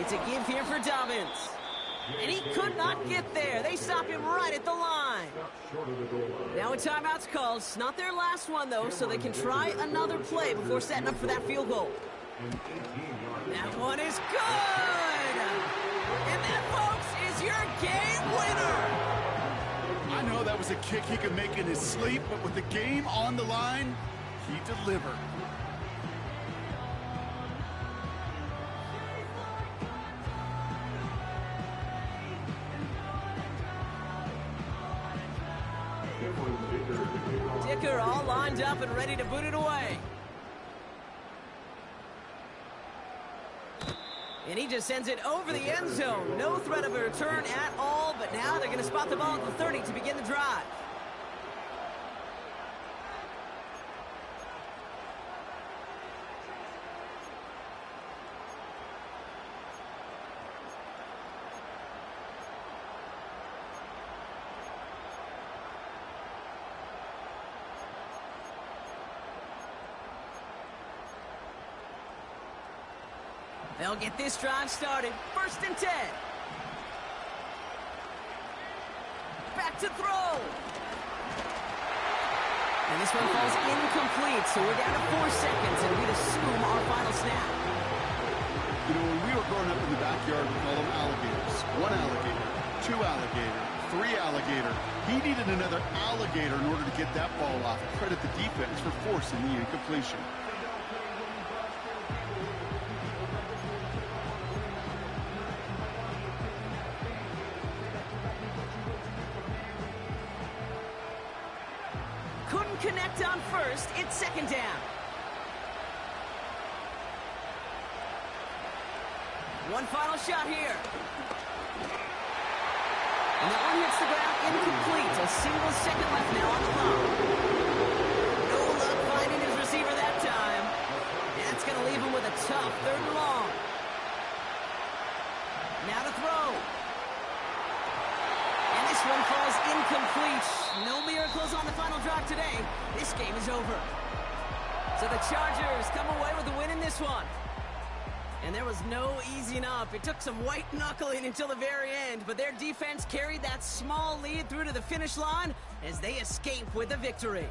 It's a give here for Dobbins. And he could not get there. They stop him right at the line. Now a timeout's called. It's not their last one, though, so they can try another play before setting up for that field goal. That one is good! And that, folks, is your game winner! I know that was a kick he could make in his sleep, but with the game on the line, he delivered. Dicker all lined up and ready to boot it away. And he just sends it over the end zone. No threat of a return at all, but now they're going to spot the ball at the 30 to begin the drive. They'll get this drive started. 1st and 10. Back to throw. And this one falls incomplete, so we're down to 4 seconds, and we'd assume our final snap. You know, when we were growing up in the backyard, we call them alligators. 1 alligator, 2 alligator, 3 alligator. He needed another alligator in order to get that ball off. Credit the defense for forcing the incompletion. Couldn't connect on 1st. It's 2nd down. One final shot here. And that one hits the ground incomplete. A single second left now on the clock. No luck finding his receiver that time. That's going to leave him with a tough 3rd and long. Now to throw. And this one falls incomplete. No miracles on the final drive today. This game is over. So the Chargers come away with the win in this one. And there was no easing up. It took some white knuckling until the very end, but their defense carried that small lead through to the finish line as they escape with a victory.